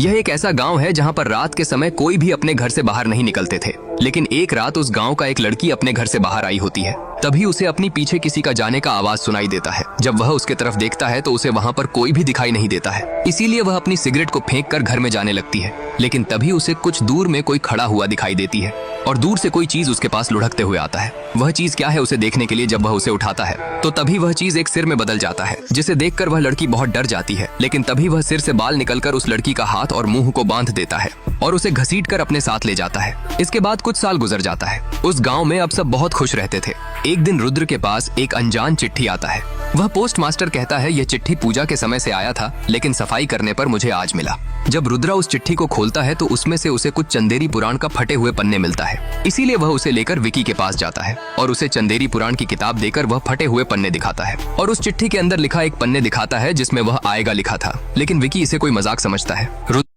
यह एक ऐसा गांव है जहां पर रात के समय कोई भी अपने घर से बाहर नहीं निकलते थे। लेकिन एक रात उस गांव का एक लड़की अपने घर से बाहर आई होती है। तभी उसे अपनी पीछे किसी का जाने का आवाज सुनाई देता है। जब वह उसके तरफ देखता है तो उसे वहां पर कोई भी दिखाई नहीं देता है। इसीलिए वह अपनी सिगरेट को फेंक कर घर में जाने लगती है। लेकिन तभी उसे कुछ दूर में कोई खड़ा हुआ दिखाई देती है और दूर से कोई चीज उसके पास लुढ़कते हुए आता है। वह चीज क्या है उसे देखने के लिए जब वह उसे उठाता है तो तभी वह चीज एक सिर में बदल जाता है, जिसे देखकर वह लड़की बहुत डर जाती है। लेकिन तभी वह सिर से बाल निकलकर उस लड़की का हाथ और मुंह को बांध देता है और उसे घसीटकर अपने साथ ले जाता है। इसके बाद कुछ साल गुजर जाता है। उस गांव में अब सब बहुत खुश रहते थे। एक दिन रुद्र के पास एक अनजान चिट्ठी आता है। वह पोस्ट मास्टर कहता है, यह चिट्ठी पूजा के समय से आया था, लेकिन सफाई करने पर मुझे आज मिला। जब रुद्रा उस चिट्ठी को खोलता है तो उसमें से उसे कुछ चंदेरी पुराण का फटे हुए पन्ने मिलता है। इसीलिए वह उसे लेकर विकी के पास जाता है और उसे चंदेरी पुराण की किताब देकर वह फटे हुए पन्ने दिखाता है और उस चिट्ठी के अंदर लिखा एक पन्ने दिखाता है जिसमें वह आएगा लिखा था। लेकिन विकी इसे कोई मजाक समझता है।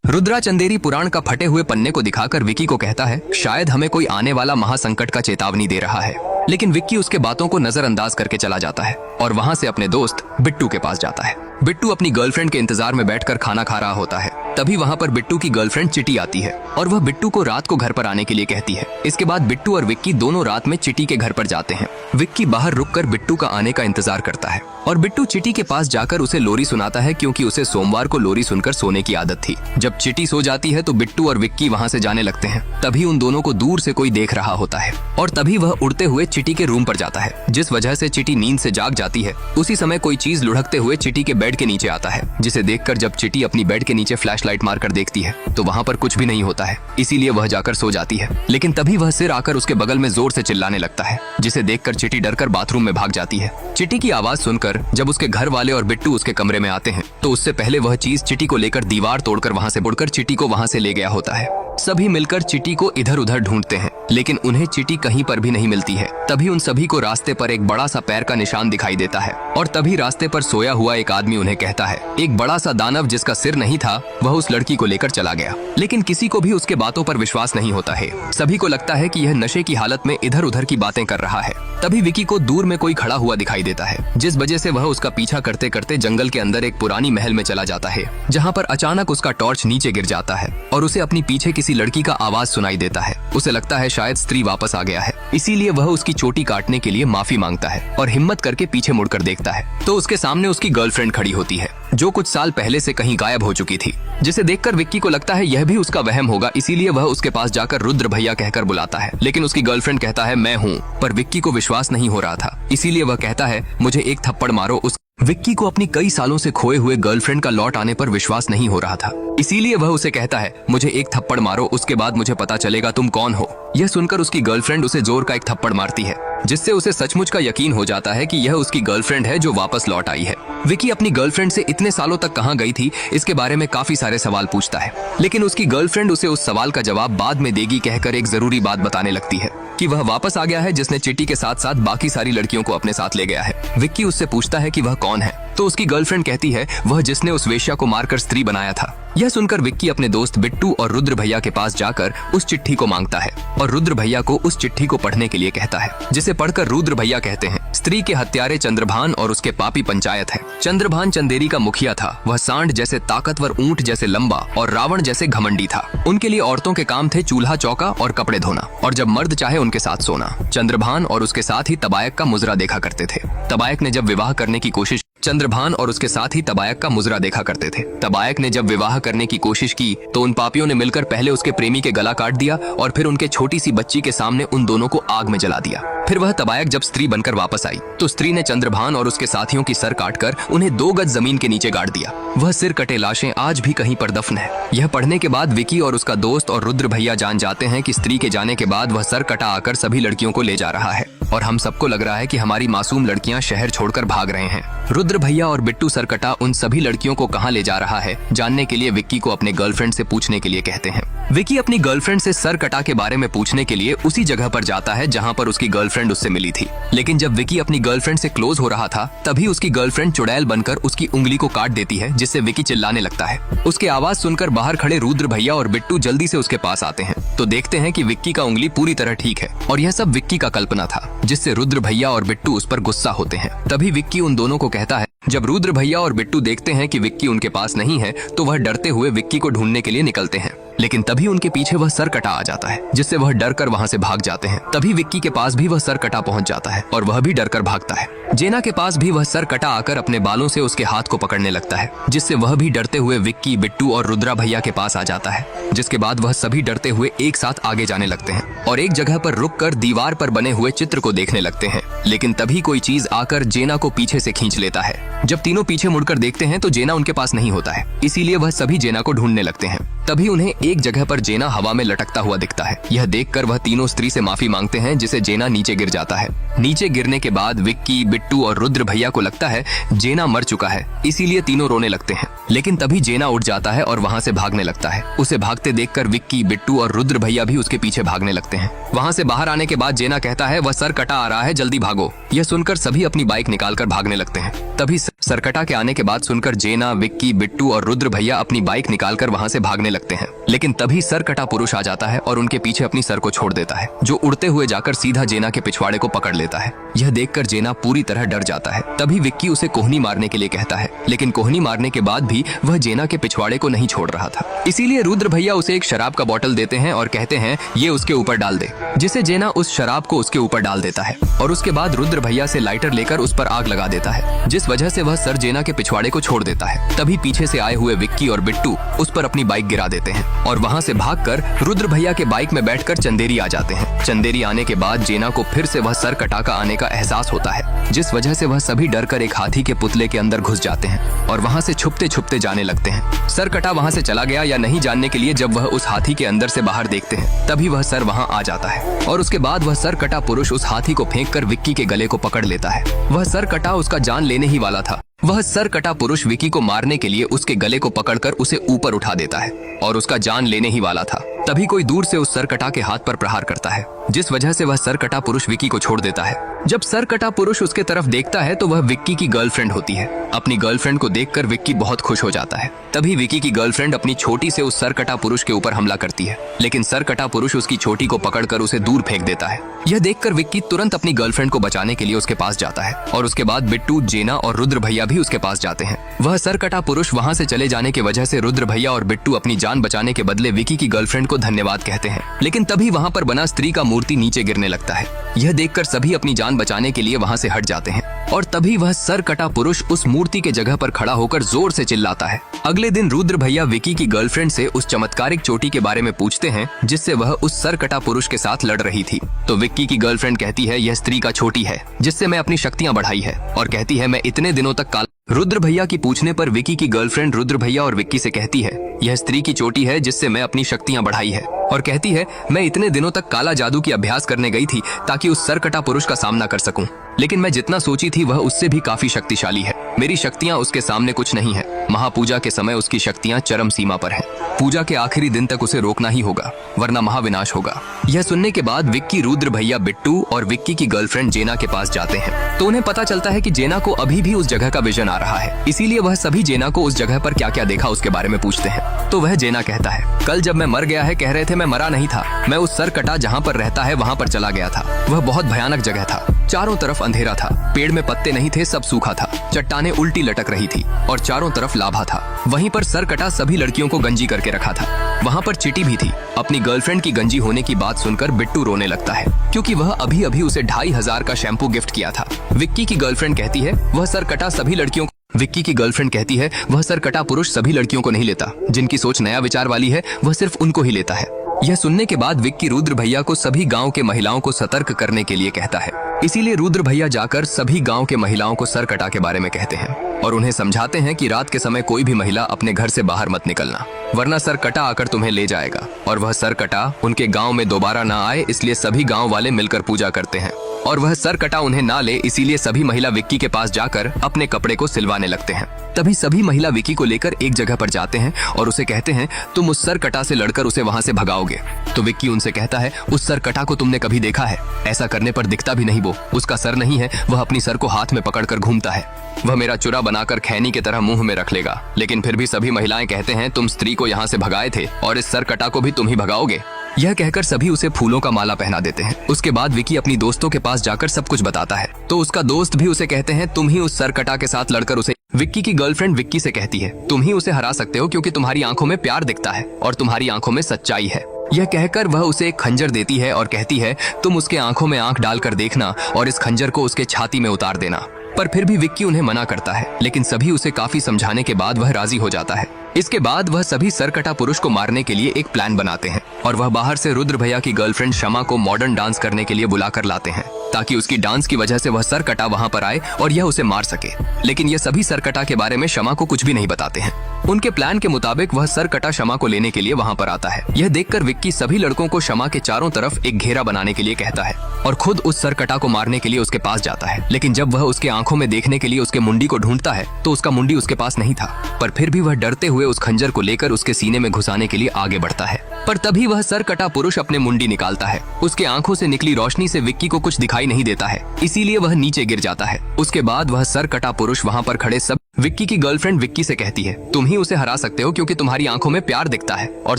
रुद्रा चंदेरी पुराण का फटे हुए पन्ने को दिखाकर विकी को कहता है, शायद हमें कोई आने वाला महासंकट का चेतावनी दे रहा है। लेकिन विक्की उसके बातों को नजरअंदाज करके चला जाता है और वहां से अपने दोस्त बिट्टू के पास जाता है। बिट्टू अपनी गर्लफ्रेंड के इंतजार में बैठकर खाना खा रहा होता है। तभी वहां पर बिट्टू की गर्लफ्रेंड चिटी आती है और वह बिट्टू को रात को घर पर आने के लिए कहती है। इसके बाद बिट्टू और विक्की दोनों रात में चिटी के घर पर जाते हैं। विक्की बाहर रुककर बिट्टू का आने का इंतजार करता है और बिट्टू चिटी के पास जाकर उसे लोरी सुनाता है, क्योंकि उसे सोमवार को लोरी सुनकर सोने की आदत थी। जब चिटी सो जाती है तो बिट्टू और विक्की वहां से जाने लगते हैं। तभी उन दोनों को दूर से कोई देख रहा होता है और तभी वह उड़ते हुए चिटी के रूम पर जाता है, जिस वजह से चिटी नींद से जाग जाती है। उसी समय कोई चीज लुढ़कते हुए चिटी के बेड के नीचे आता है, जिसे देखकर जब चिटी अपनी बेड के नीचे फ्लैशलाइट मारकर देखती है तो वहां पर कुछ भी नहीं होता है। इसीलिए वह जाकर सो जाती है। लेकिन तभी वह सिर आकर उसके बगल में जोर से चिल्लाने लगता है, जिसे देखकर चिटी डरकर बाथरूम में भाग जाती है। चिटी की आवाज सुनकर जब उसके घर वाले और बिट्टू उसके कमरे में आते हैं तो उससे पहले वह चीज चिटी को लेकर दीवार तोड़कर वहां से बुड़कर चिटी को वहां से ले गया होता है। सभी मिलकर चिटी को इधर उधर ढूंढते हैं, लेकिन उन्हें चिटी कहीं पर भी नहीं मिलती है। तभी उन सभी को रास्ते पर एक बड़ा सा पैर का निशान दिखाई देता है और तभी रास्ते पर सोया हुआ एक आदमी उन्हें कहता है, एक बड़ा सा दानव जिसका सिर नहीं था वह उस लड़की को लेकर चला गया। लेकिन किसी को भी उसके बातों पर विश्वास नहीं होता है। सभी को लगता है कि यह नशे की हालत में इधर उधर की बातें कर रहा है। तभी विकी को दूर में कोई खड़ा हुआ दिखाई देता है, जिस वजह से वह उसका पीछा करते करते जंगल के अंदर एक पुरानी महल में चला जाता है, जहाँ पर अचानक उसका टॉर्च नीचे गिर जाता है और उसे अपनी पीछे किसी लड़की का आवाज सुनाई देता है। उसे लगता है शायद स्त्री वापस आ गया है, इसीलिए वह उसकी चोटी काटने के लिए माफी मांगता है और हिम्मत करके पीछे मुड़कर देखता है तो उसके सामने उसकी गर्लफ्रेंड खड़ी होती है, जो कुछ साल पहले से कहीं गायब हो चुकी थी। जिसे देखकर विक्की को लगता है यह भी उसका वहम होगा, इसीलिए वह उसके पास जाकर रुद्र भैया कहकर बुलाता है। लेकिन उसकी गर्लफ्रेंड कहता है मैं हूँ, पर विक्की को विश्वास नहीं हो रहा था। इसीलिए वह कहता है मुझे एक थप्पड़ मारो। विक्की को अपनी कई सालों से खोए हुए गर्लफ्रेंड का लौट आने पर विश्वास नहीं हो रहा था, इसीलिए वह उसे कहता है मुझे एक थप्पड़ मारो, उसके बाद मुझे पता चलेगा तुम कौन हो। यह सुनकर उसकी गर्लफ्रेंड उसे जोर का एक थप्पड़ मारती है, जिससे उसे सचमुच का यकीन हो जाता है कि यह उसकी गर्लफ्रेंड है जो वापस लौट आई है। विकी अपनी गर्लफ्रेंड से इतने सालों तक कहाँ गई थी इसके बारे में काफी सारे सवाल पूछता है, लेकिन उसकी गर्लफ्रेंड उसे उस सवाल का जवाब बाद में देगी कहकर एक जरूरी बात बताने लगती है कि वह वापस आ गया है, जिसने चिटी के साथ साथ बाकी सारी लड़कियों को अपने साथ ले गया है। विक्की उससे पूछता है कि वह कौन है, तो उसकी गर्लफ्रेंड कहती है वह जिसने उस वेश्या को मारकर स्त्री बनाया था। यह सुनकर विक्की अपने दोस्त बिट्टू और रुद्र भैया के पास जाकर उस चिट्ठी को मांगता है और रुद्र भैया को उस चिट्ठी को पढ़ने के लिए कहता है, जिसे पढ़कर रुद्र भैया कहते हैं स्त्री के हत्यारे चंद्रभान और उसके पापी पंचायत है। चंद्रभान चंदेरी का मुखिया था। वह सांड जैसे ताकतवर, ऊंट जैसे लंबा और रावण जैसे घमंडी था। उनके लिए औरतों के काम थे चूल्हा चौका और कपड़े धोना और जब मर्द चाहे उनके साथ सोना। चंद्रभान और उसके साथ ही तबायक का मुजरा देखा करते थे। तबायक ने जब विवाह करने की कोशिश चंद्रभान और उसके साथ ही तबायक का मुजरा देखा करते थे। तबायक ने जब विवाह करने की कोशिश की तो उन पापियों ने मिलकर पहले उसके प्रेमी के गला काट दिया और फिर उनके छोटी सी बच्ची के सामने उन दोनों को आग में जला दिया। फिर वह तबायक जब स्त्री बनकर वापस आई तो स्त्री ने चंद्रभान और उसके साथियों की सर काटकर उन्हें 2 गज जमीन के नीचे गाड़ दिया। वह सिर कटे लाशें आज भी कहीं पर दफन है। यह पढ़ने के बाद विकी और उसका दोस्त और रुद्र भैया जान जाते हैं कि स्त्री के जाने के बाद वह सर कटा आकर सभी लड़कियों को ले जा रहा है और हम सबको लग रहा है कि हमारी मासूम लड़कियां शहर छोड़कर भाग रहे हैं। रुद्र भैया और बिट्टू सरकटा उन सभी लड़कियों को कहां ले जा रहा है जानने के लिए विक्की को अपने गर्लफ्रेंड से पूछने के लिए कहते हैं। विक्की अपनी गर्लफ्रेंड से सरकटा के बारे में पूछने के लिए उसी जगह पर जाता है जहां पर उसकी गर्लफ्रेंड उससे मिली थी। लेकिन जब विक्की अपनी गर्लफ्रेंड से क्लोज हो रहा था तभी उसकी गर्लफ्रेंड चुड़ैल बनकर उसकी उंगली को काट देती है, जिससे विक्की चिल्लाने लगता है। उसकी आवाज सुनकर बाहर खड़े रुद्र भैया और बिट्टू जल्दी से उसके पास आते हैं तो देखते हैं कि विक्की का उंगली पूरी तरह ठीक है और यह सब विक्की का कल्पना था, जिससे रुद्र भैया और बिट्टू उस पर गुस्सा होते हैं। तभी विक्की उन दोनों को कहता है जब रुद्र भैया और बिट्टू देखते हैं कि विक्की उनके पास नहीं है तो वह डरते हुए विक्की को ढूंढने के लिए निकलते हैं, लेकिन तभी उनके पीछे वह सरकटा आ जाता है, जिससे वह डर कर वहाँ से भाग जाते हैं। तभी विक्की के पास भी वह सरकटा पहुँच जाता है और वह भी डर कर भागता है। जेना के पास भी वह सरकटा आकर अपने बालों से उसके हाथ को पकड़ने लगता है, जिससे वह भी डरते हुए विक्की, बिट्टू और रुद्रा भैया के पास आ जाता है। जिसके बाद वह सभी डरते हुए एक साथ आगे जाने लगते हैं और एक जगह पर रुककर दीवार पर बने हुए चित्र को देखने लगते हैं। लेकिन तभी कोई चीज आकर जेना को पीछे से खींच लेता है। जब तीनों पीछे मुड़कर देखते हैं तो जेना उनके पास नहीं होता है, इसीलिए वह सभी जेना को ढूंढने लगते हैं। तभी उन्हें एक जगह पर जेना हवा में लटकता हुआ दिखता है। यह देखकर वह तीनों स्त्री से माफी मांगते हैं, जिसे जेना नीचे गिर जाता है। नीचे गिरने के बाद विक्की, बिट्टू और रुद्र भैया को लगता है जेना मर चुका है, इसीलिए तीनों रोने लगते हैं। लेकिन तभी जेना उठ जाता है और वहाँ से भागने लगता है। उसे भागते देखकर विक्की, बिट्टू और रुद्र भैया भी उसके पीछे भागने लगते हैं। वहाँ से बाहर आने के बाद जेना कहता है, वह सरकटा आ रहा है, जल्दी भागो। यह सुनकर सभी अपनी बाइक निकालकर भागने लगते हैं। तभी सरकटा के आने के बाद सुनकर जेना, विक्की, बिट्टू और रुद्र भैया अपनी बाइक निकालकर वहाँ से भागने लगते हैं। लेकिन तभी सरकटा पुरुष आ जाता है और उनके पीछे अपनी सर को छोड़ देता है, जो उड़ते हुए जाकर सीधा जेना के पिछवाड़े को पकड़ लेता है। यह देखकर जेना पूरी तरह डर जाता है। तभी विक्की उसे कोहनी मारने के लिए कहता है, लेकिन कोहनी मारने के बाद भी वह जेना के पिछवाड़े को नहीं छोड़ रहा था। इसीलिए रुद्र भैया उसे एक शराब का बोतल देते हैं और कहते हैं ये उसके ऊपर डाल दे, जिसे जेना उस शराब को उसके ऊपर डाल देता है और उसके बाद रुद्र भैया से लाइटर लेकर उस पर आग लगा देता है, जिस वजह से वह सर जेना के पिछवाड़े को छोड़ देता है। तभी पीछे से आए हुए विक्की और बिट्टू उस पर अपनी बाइक गिरा देते हैं और वहाँ से भागकर रुद्र भैया के बाइक में बैठकर चंदेरी आ जाते हैं। चंदेरी आने के बाद जेना को फिर से वह सर कटाका आने का एहसास होता है, जिस वजह से वह सभी डरकर एक हाथी के पुतले के अंदर घुस जाते हैं और वहाँ से छुपते छुपते जाने लगते हैं। सर कटा वहाँ से चला गया या नहीं जानने के लिए जब वह उस हाथी के अंदर से बाहर देखते हैं, तभी वह सर वहाँ आ जाता है और उसके बाद वह सर कटा पुरुष उस हाथी को फेंक कर विक्की के गले को पकड़ लेता है। वह सर कटा उसका जान लेने ही वाला था। वह सर कटा पुरुष विक्की को मारने के लिए उसके गले को पकड़कर उसे ऊपर उठा देता है और उसका जान लेने ही वाला था। तभी कोई दूर से उस सरकटा के हाथ पर प्रहार करता है, जिस वजह से वह सरकटा पुरुष विक्की को छोड़ देता है। जब सरकटा पुरुष उसके तरफ देखता है तो वह विक्की की गर्लफ्रेंड होती है। अपनी गर्लफ्रेंड को देखकर विक्की बहुत खुश हो जाता है। तभी विक्की की गर्लफ्रेंड अपनी छोटी से उस सरकटा पुरुष के ऊपर हमला करती है, लेकिन सरकटा पुरुष उसकी छोटी को पकड़कर उसे दूर फेंक देता है। यह देखकर विक्की तुरंत अपनी गर्लफ्रेंड को बचाने के लिए उसके पास जाता है और उसके बाद बिट्टू, जेना और रुद्र भैया भी उसके पास जाते हैं। वह सरकटा पुरुष वहाँ से चले जाने की वजह से रुद्र भैया और बिट्टू अपनी जान बचाने के बदले विक्की की गर्लफ्रेंड को धन्यवाद कहते हैं। लेकिन तभी वहाँ पर बना स्त्री का मूर्ति नीचे गिरने लगता है। यह देखकर सभी अपनी जान बचाने के लिए वहाँ से हट जाते हैं और तभी वह सरकटा पुरुष उस मूर्ति के जगह पर खड़ा होकर जोर से चिल्लाता है। अगले दिन रुद्र भैया विक्की की गर्लफ्रेंड से उस चमत्कारिक चोटी के बारे में पूछते हैं, जिससे वह उस सरकटा पुरुष के साथ लड़ रही थी। तो विक्की की गर्लफ्रेंड कहती है यह स्त्री का छोटी है, जिससे मैं अपनी शक्तियाँ बढ़ाई है, और कहती है मैं इतने दिनों तक काला। रुद्र भैया की पूछने पर विक्की की गर्लफ्रेंड रुद्र भैया और विक्की से कहती है यह स्त्री की चोटी है, जिससे मैं अपनी शक्तियाँ बढ़ाई है, और कहती है मैं इतने दिनों तक काला जादू की अभ्यास करने गई थी ताकि उस सरकटा पुरुष का सामना कर सकूं, लेकिन मैं जितना सोची थी वह उससे भी काफी शक्तिशाली है। मेरी शक्तियां उसके सामने कुछ नहीं है। महापूजा के समय उसकी शक्तियां चरम सीमा पर हैं। पूजा के आखिरी दिन तक उसे रोकना ही होगा, वरना महाविनाश होगा। यह सुनने के बाद विक्की, रुद्र भैया, बिट्टू और विक्की की गर्लफ्रेंड जेना के पास जाते हैं, तो उन्हें पता चलता है कि जेना को अभी भी उस जगह का विजन आ रहा है। इसीलिए वह सभी जेना को उस जगह पर क्या क्या देखा उसके बारे में पूछते हैं। तो वह जेना कहता है कल जब मैं मर गया है कह रहे थे, मैं मरा नहीं था। मैं उस सरकटा जहाँ पर रहता है वहाँ पर चला गया था। वह बहुत भयानक जगह था। चारों तरफ अंधेरा था, पेड़ में पत्ते नहीं थे, सब सूखा था, चट्टानें उल्टी लटक रही थी और चारों तरफ लाभा था। वहीं पर सरकटा सभी लड़कियों को गंजी करके रखा था। वहाँ पर चिटी भी थी। अपनी गर्लफ्रेंड की गंजी होने की बात सुनकर बिट्टू रोने लगता है, क्योंकि वह अभी अभी उसे 2500 का शैम्पू गिफ्ट किया था। विक्की की गर्लफ्रेंड कहती है वह सरकटा सभी लड़कियों विक्की की गर्लफ्रेंड कहती है वह सरकटा पुरुष सभी लड़कियों को नहीं लेता। जिनकी सोच नया विचार वाली है वह सिर्फ उनको ही लेता है। यह सुनने के बाद विक्की रुद्र भैया को सभी गांव के महिलाओं को सतर्क करने के लिए कहता है। इसीलिए रुद्र भैया जाकर सभी गांव के महिलाओं को सरकटा के बारे में कहते हैं और उन्हें समझाते हैं कि रात के समय कोई भी महिला अपने घर से बाहर मत निकलना, वरना सरकटा आकर तुम्हें ले जाएगा। और वह सरकटा उनके गांव में दोबारा ना आए, इसलिए सभी गांव वाले मिलकर पूजा करते हैं और वह सरकटा उन्हें ना ले, इसीलिए सभी महिला विक्की के पास जाकर अपने कपड़े को सिलवाने लगते हैं। तभी सभी महिला विक्की को लेकर एक जगह पर जाते हैं और उसे कहते हैं तुम उस सरकटा से लड़कर उसे वहाँ से भगाओगे। तो विक्की उनसे कहता है उस सरकटा को तुमने कभी देखा है? ऐसा करने पर दिखता भी नहीं, वो उसका सर नहीं है, वह अपनी सर को हाथ में पकड़कर घूमता है। वह मेरा चुरा बनाकर खैनी की तरह मुंह में रख लेगा। लेकिन फिर भी सभी महिलाएं कहते हैं तुम स्त्री को यहाँ से भगाए थे और इस सरकटा को भी तुम ही भगाओगे। यह कहकर सभी उसे फूलों का माला पहना देते हैं। उसके बाद विक्की अपनी दोस्तों के पास जाकर सब कुछ बताता है, तो उसका दोस्त भी उसे कहते हैं तुम ही उस सरकटा के साथ लड़कर उसे विक्की की गर्लफ्रेंड विक्की से कहती है, तुम ही उसे हरा सकते हो क्योंकि तुम्हारी आंखों में प्यार दिखता है और तुम्हारी आंखों में सच्चाई है। यह कहकर वह उसे एक खंजर देती है और कहती है, तुम उसके आंखों में आंख डालकर देखना और इस खंजर को उसके छाती में उतार देना। पर फिर भी विक्की उन्हें मना करता है, लेकिन सभी उसे काफी समझाने के बाद वह राजी हो जाता है। इसके बाद वह सभी सरकटा पुरुष को मारने के लिए एक प्लान बनाते हैं और वह बाहर से रुद्र भैया की गर्लफ्रेंड शमा को मॉडर्न डांस करने के लिए बुलाकर लाते हैं ताकि उसकी डांस की वजह से वह सरकटा वहां पर आए और यह उसे मार सके। लेकिन यह सभी सरकटा के बारे में शमा को कुछ भी नहीं बताते हैं। उनके प्लान के मुताबिक वह सरकटा शमा को लेने के लिए वहां पर आता है। यह देखकर विक्की सभी लड़कों को शमा के चारों तरफ एक घेरा बनाने के लिए कहता है और खुद उस सरकटा को मारने के लिए उसके पास जाता है। लेकिन जब वह उसके आंखों में देखने के लिए उसके मुंडी को ढूंढता है तो उसका मुंडी उसके पास नहीं था। पर फिर भी वह डरते हुए उस खंजर को लेकर उसके सीने में घुसाने के लिए आगे बढ़ता है। पर तभी वह सरकटा पुरुष अपने मुंडी निकालता है। उसके आंखों से निकली रोशनी से विक्की को कुछ दिखाई नहीं देता है, इसीलिए वह नीचे गिर जाता है। उसके बाद वह सरकटा पुरुष वहां पर खड़े सब विक्की की गर्लफ्रेंड विक्की से कहती है, तुम ही उसे हरा सकते हो क्योंकि तुम्हारी आंखों में प्यार दिखता है और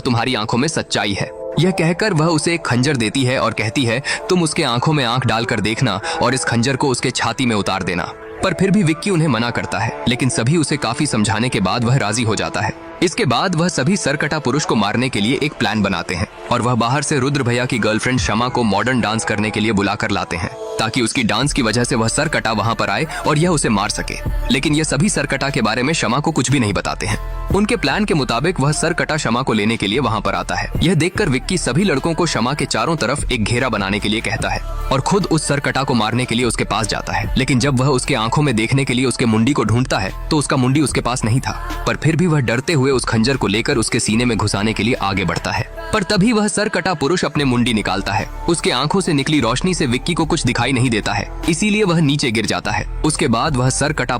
तुम्हारी आंखों में सच्चाई है। यह कहकर वह उसे एक खंजर देती है और कहती है, तुम उसके आंखों में आंख डालकर देखना और इस खंजर को उसके छाती में उतार देना। पर फिर भी विक्की उन्हें मना करता है, लेकिन सभी उसे काफी समझाने के बाद वह राजी हो जाता है। इसके बाद वह सभी सरकटा पुरुष को मारने के लिए एक प्लान बनाते हैं और वह बाहर से रुद्र भैया की गर्लफ्रेंड शमा को मॉडर्न डांस करने के लिए बुलाकर लाते हैं ताकि उसकी डांस की वजह से वह सरकटा वहां पर आए और यह उसे मार सके। लेकिन यह सभी सरकटा के बारे में शमा को कुछ भी नहीं बताते हैं। उनके प्लान के मुताबिक वह सरकटा शमा को लेने के लिए वहां पर आता है। यह देखकर विक्की सभी लड़कों को शमा के चारों तरफ एक घेरा बनाने के लिए कहता है और खुद उस सरकटा को मारने के लिए उसके पास जाता है। लेकिन जब वह उसके आंखों में देखने के लिए उसके मुंडी को ढूंढता है तो उसका मुंडी उसके पास नहीं था। पर फिर भी वह डरते हुए उस खंजर को लेकर उसके सीने में घुसाने के लिए आगे बढ़ता है। पर तभी वह सरकटा पुरुष अपने मुंडी निकालता है। उसके आंखों से निकली रोशनी से विक्की को कुछ दिखाई नहीं देता है, इसीलिए वह नीचे गिर जाता है। उसके बाद वह सरकटा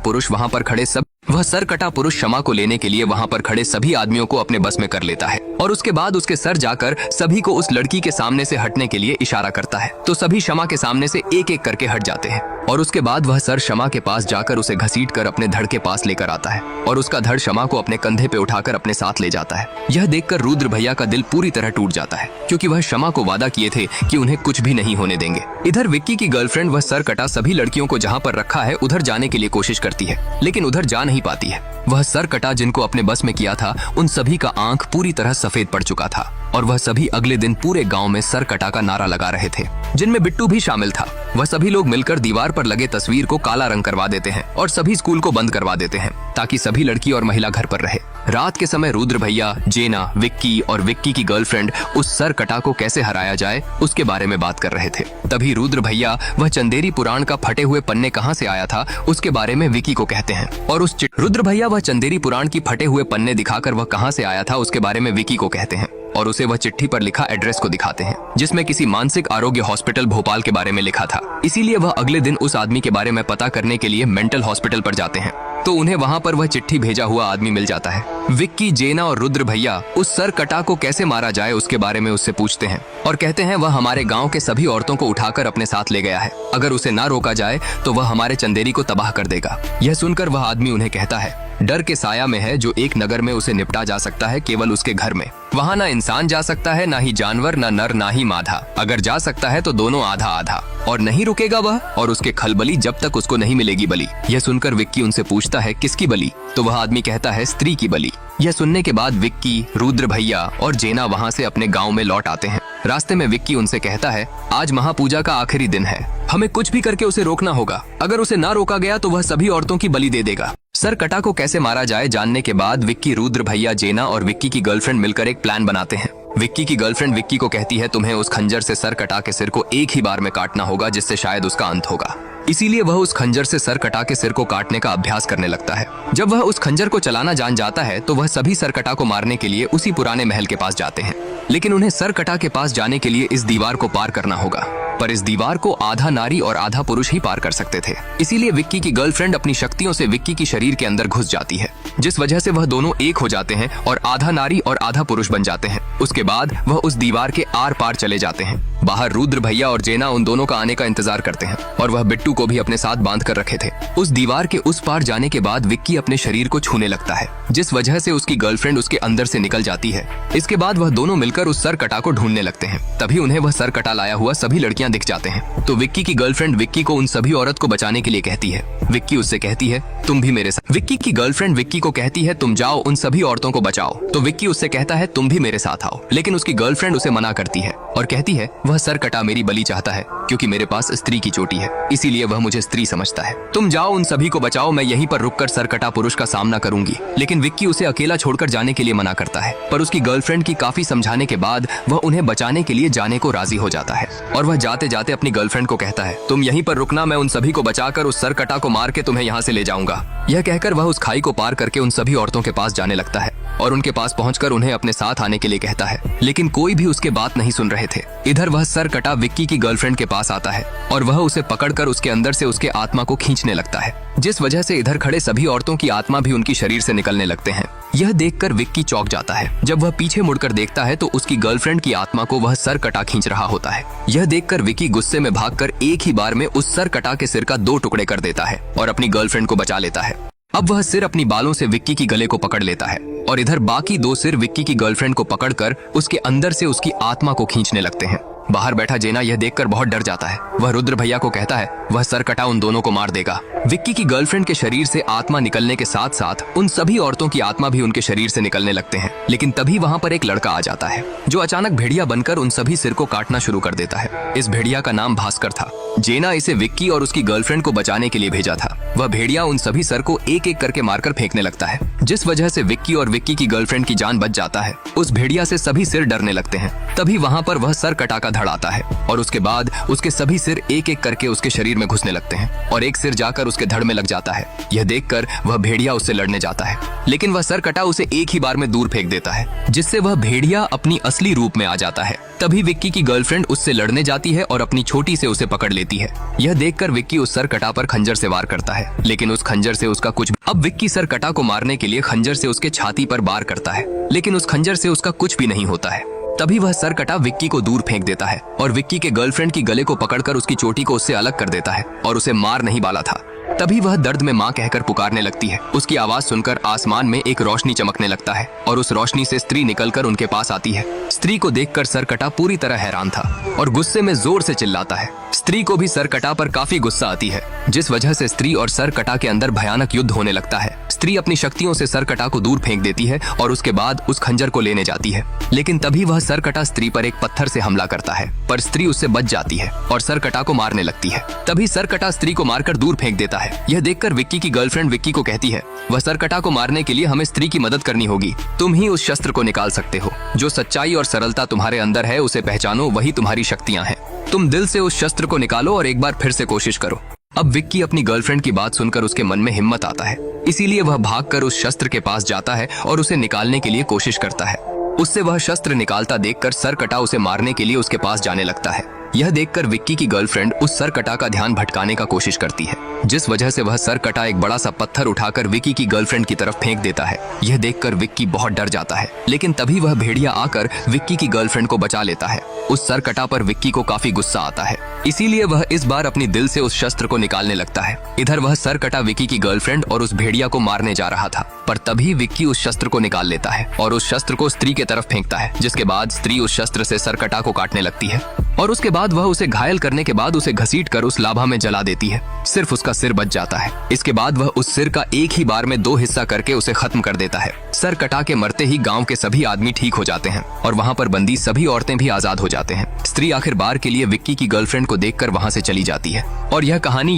पुरुष शमा को लेने के लिए वहां पर खड़े सभी आदमियों को अपने बस में कर लेता है और उसके बाद उसके सर जाकर सभी को उस लड़की के सामने से हटने के लिए इशारा करता है। तो सभी शमा के सामने से एक एक करके हट जाते हैं और उसके बाद वह सर शमा के पास जाकर उसे घसीटकर अपने धड़ के पास लेकर आता है और उसका धड़ शमा को अपने कंधे पे उठाकर अपने साथ ले जाता है। यह देखकर रुद्र भैया का दिल पूरी तरह टूट जाता है क्योंकि वह शमा को वादा किए थे कि उन्हें कुछ भी नहीं होने देंगे। इधर विक्की की गर्लफ्रेंड वह सरकटा सभी लड़कियों को जहाँ पर रखा है उधर जाने के लिए कोशिश करती है, लेकिन उधर जा नहीं पाती है। वह सरकटा जिनको अपने बस में किया था उन सभी का आंख पूरी तरह सफेद पड़ चुका था और वह सभी अगले दिन पूरे गांव में सरकटा का नारा लगा रहे थे, जिनमें बिट्टू भी शामिल था। वह सभी लोग मिलकर दीवार पर लगे तस्वीर को काला रंग करवा देते हैं और सभी स्कूल को बंद करवा देते हैं ताकि सभी लड़की और महिला घर पर रहे। रात के समय रुद्र भैया, जेना, विक्की और विक्की की गर्लफ्रेंड उस सरकटा को कैसे हराया जाए उसके बारे में बात कर रहे थे। तभी रुद्र भैया वह चंदेरी पुराण का फटे हुए पन्ने कहाँ से आया था उसके बारे में विक्की को कहते हैं और रुद्र भैया वह चंदेरी पुराण की फटे हुए पन्ने दिखाकर वह कहाँ से आया था उसके बारे में विक्की को कहते हैं और उसे वह चिट्ठी पर लिखा एड्रेस को दिखाते हैं जिसमें किसी मानसिक आरोग्य हॉस्पिटल भोपाल के बारे में लिखा था। इसीलिए वह अगले दिन उस आदमी के बारे में पता करने के लिए मेंटल हॉस्पिटल पर जाते हैं तो उन्हें वहां पर वह चिट्ठी भेजा हुआ आदमी मिल जाता है। विक्की, जेना और रुद्र भैया उस सरकटा को कैसे मारा जाए उसके बारे में उससे पूछते हैं और कहते हैं वह हमारे गांव के सभी औरतों को उठाकर अपने साथ ले गया है। अगर उसे ना रोका जाए तो वह हमारे चंदेरी को तबाह कर देगा। यह सुनकर वह आदमी उन्हें कहता है, डर के साया में है जो एक नगर में उसे निपटा जा सकता है केवल उसके घर में। वहाँ ना इंसान जा सकता है, ना ही जानवर, ना नर, ना ही माधा। अगर जा सकता है तो दोनों आधा आधा और नहीं रुकेगा वह और उसके खलबली जब तक उसको नहीं मिलेगी बलि। यह सुनकर विक्की उनसे पूछता है किसकी बलि, तो वह आदमी कहता है स्त्री की बलि। यह सुनने के बाद विक्की, रुद्र भैया और जेना वहाँ से अपने गाँव में लौट आते हैं। रास्ते में विक्की उनसे कहता है आज महापूजा का आखिरी दिन है, हमें कुछ भी करके उसे रोकना होगा। अगर उसे ना रोका गया तो वह सभी औरतों की बलि दे देगा। सरकटा को कैसे मारा जाए जानने के बाद विक्की, रुद्र भैया, जेना और विक्की की गर्लफ्रेंड मिलकर एक प्लान बनाते हैं। विक्की की गर्लफ्रेंड विक्की को कहती है तुम्हें उस खंजर से सरकटा के सिर को एक ही बार में काटना होगा जिससे शायद उसका अंत होगा। इसीलिए वह उस खंजर से सरकटा के सिर को काटने का अभ्यास करने लगता है। जब वह उस खंजर को चलाना जान जाता है तो वह सभी सरकटा को मारने के लिए उसी पुराने महल के पास जाते हैं, लेकिन उन्हें सरकटा के पास जाने के लिए इस दीवार को पार करना होगा। पर इस दीवार को आधा नारी और आधा पुरुष ही पार कर सकते थे। इसीलिए विक्की की गर्लफ्रेंड अपनी शक्तियों से विक्की की शरीर के अंदर घुस जाती है, जिस वजह से वह दोनों एक हो जाते हैं और आधा नारी और आधा पुरुष बन जाते हैं। उसके बाद वह उस दीवार के आर पार चले जाते हैं। बाहर रुद्र भैया और जेना उन दोनों का आने का इंतजार करते हैं और वह बिट्टू को भी अपने साथ बांध कर रखे थे। उस दीवार के उस पार जाने के बाद विक्की अपने शरीर को छूने लगता है, जिस वजह से उसकी गर्लफ्रेंड उसके अंदर से निकल जाती है। इसके बाद वह दोनों मिलकर उस सरकटा को ढूंढने लगते हैं। तभी उन्हें वह सरकटा लाया हुआ सभी लड़कियां लड़कियां दिख जाते हैं। तो विक्की की गर्लफ्रेंड विक्की को उन सभी औरत को बचाने के लिए कहती है। विक्की उससे कहती है तुम भी मेरे साथ। विक्की की गर्लफ्रेंड विक्की को कहती है तुम जाओ उन सभी औरतों को बचाओ। तो विक्की उससे कहता है तुम भी मेरे साथ आओ। लेकिन उसकी गर्लफ्रेंड उसे मना करती है और कहती है वह सर कटा मेरी बलि चाहता है क्योंकि मेरे पास स्त्री की चोटी है, इसीलिए वह मुझे स्त्री समझता है। तुम जाओ उन सभी को बचाओ, मैं यहीं पर रुककर सर कटा पुरुष का सामना करूंगी। लेकिन विक्की उसे अकेला छोड़कर जाने के लिए मना करता है, पर उसकी गर्लफ्रेंड की काफी समझाने के बाद वह उन्हें बचाने के लिए जाने को राजी हो जाता है। और वह जाते जाते अपनी गर्लफ्रेंड को कहता है तुम यहीं पर रुकना, मैं उन सभी को बचाकर उस सर कटा को मार के तुम्हें यहाँ से ले जाऊंगा। यह कहकर वह उस खाई को पार करके उन सभी औरतों के पास जाने लगता है और उनके पास पहुंचकर उन्हें अपने साथ आने के लिए कहता है, लेकिन कोई भी उसके बात नहीं सुन रहे थे। इधर वह सर कटा विक्की की गर्लफ्रेंड के पास आता है और वह उसे पकड़कर उसके अंदर से उसके आत्मा को खींचने लगता है, जिस वजह से इधर खड़े सभी औरतों की आत्मा भी उनकी शरीर से निकलने लगते हैं। यह देखकर विक्की चौंक जाता है। जब वह पीछे मुड़कर देखता है तो उसकी गर्लफ्रेंड की आत्मा को वह सर कटा खींच रहा होता है। यह देखकर विक्की गुस्से में भागकर एक ही बार में उस सर कटा के सिर का 2 टुकड़े कर देता है और अपनी गर्लफ्रेंड को बचा लेता है। अब वह सिर अपनी बालों से विक्की की गले को पकड़ लेता है और इधर बाकी 2 सिर विक्की की गर्लफ्रेंड को पकड़कर उसके अंदर से उसकी आत्मा को खींचने लगते हैं। बाहर बैठा जेना यह देखकर बहुत डर जाता है। वह रुद्र भैया को कहता है वह सर कटा उन दोनों को मार देगा। विक्की की गर्लफ्रेंड के शरीर से आत्मा निकलने के साथ साथ उन सभी औरतों की आत्मा भी उनके शरीर से निकलने लगते हैं। लेकिन तभी वहाँ पर एक लड़का आ जाता है जो अचानक भेड़िया बनकर उन सभी सिर को काटना शुरू कर देता है। इस भेड़िया का नाम भास्कर था। जेना इसे विक्की और उसकी गर्लफ्रेंड को बचाने के लिए भेजा था। वह भेड़िया उन सभी सर को एक एक करके मारकर फेंकने लगता है, जिस वजह से विक्की और विक्की की गर्लफ्रेंड की जान बच जाता है। उस भेड़िया से सभी सिर डरने लगते हैं। तभी वहाँ पर वह सर कटा का धड़ आता है और उसके बाद उसके सभी सिर एक एक करके उसके शरीर में घुसने लगते हैं और एक सिर जाकर उसके धड़ में लग जाता है। यह देखकर वह भेड़िया उससे लड़ने जाता है, लेकिन वह सर कटा उसे एक ही बार में दूर फेंक देता है, जिससे वह भेड़िया अपनी असली रूप में आ जाता है। तभी विक्की की गर्लफ्रेंड उससे लड़ने जाती है और अपनी छोटी से उसे पकड़ लेती है। यह देखकर विक्की उस सर कटा पर खंजर से वार करता है, लेकिन उस खंजर से उसका कुछ। अब विक्की सर कटा को मारने के लिए खंजर से उसके छाती पर वार करता है, लेकिन उस खंजर से उसका कुछ भी नहीं होता है। तभी वह सर कटा विक्की को दूर फेंक देता है और विक्की के गर्लफ्रेंड की गले को पकड़कर उसकी चोटी को उससे अलग कर देता है और उसे मार नहीं वाला था। तभी वह दर्द में माँ कहकर पुकारने लगती है। उसकी आवाज सुनकर आसमान में एक रोशनी चमकने लगता है और उस रोशनी से स्त्री निकलकर उनके पास आती है। स्त्री को देखकर सर कटा पूरी तरह हैरान था और गुस्से में जोर से चिल्लाता है। स्त्री को भी सर कटा पर काफी गुस्सा आती है, जिस वजह से स्त्री और सर कटा के अंदर भयानक युद्ध होने लगता है। स्त्री अपनी शक्तियों से सर कटा को दूर फेंक देती है और उसके बाद उस खंजर को लेने जाती है, लेकिन तभी वह सर कटा स्त्री पर एक पत्थर से हमला करता है, पर स्त्री उससे बच जाती है और सर कटा को मारने लगती है। तभी सर कटा स्त्री को मारकर दूर फेंक देता है। यह देखकर विक्की की गर्लफ्रेंड विक्की को कहती है वह सर कटा को मारने के लिए हमें स्त्री की मदद करनी होगी। तुम ही उस शस्त्र को निकाल सकते हो। जो सच्चाई और सरलता तुम्हारे अंदर है उसे पहचानो, वही तुम्हारी शक्तियां हैं। तुम दिल से उस शस्त्र को निकालो और एक बार फिर से कोशिश करो। अब विक्की अपनी गर्लफ्रेंड की बात सुनकर उसके मन में हिम्मत आता है, इसीलिए वह भागकर उस शस्त्र के पास जाता है और उसे निकालने के लिए कोशिश करता है। उससे वह शस्त्र निकालता देखकर सर कटा उसे मारने के लिए उसके पास जाने लगता है। यह देखकर विक्की की गर्लफ्रेंड उस सर कटा का ध्यान भटकाने का कोशिश करती है, जिस वजह से वह सर कटा एक बड़ा सा पत्थर उठाकर विक्की की गर्लफ्रेंड की तरफ फेंक देता है। यह देखकर विक्की बहुत डर जाता है, लेकिन तभी वह भेड़िया आकर विक्की की गर्लफ्रेंड को बचा लेता है। उस सर कटा पर विक्की को काफी गुस्सा आता है, इसीलिए वह इस बार अपनी दिल से उस शस्त्र को निकालने लगता है। इधर वह सर कटा विक्की की गर्लफ्रेंड और उस भेड़िया को मारने जा रहा था, पर तभी विक्की उस शस्त्र को निकाल लेता है और उस शस्त्र को स्त्री के तरफ फेंकता है, जिसके बाद स्त्री उस शस्त्र से सर कटा को काटने लगती है और उसके बाद वह उसे घायल करने के बाद उसे घसीटकर उस लाभा में जला देती है। सिर्फ उसका सिर बच जाता है। इसके बाद वह उस सिर का एक ही बार में 2 हिस्सा करके उसे खत्म कर देता है। सर कटा के मरते ही गांव के सभी आदमी ठीक हो जाते हैं और वहां पर बंदी सभी औरतें भी आजाद हो जाते हैं। स्त्री आखिर बार के लिए विक्की की गर्लफ्रेंड को देखकर वहां से चली जाती है और यह कहानी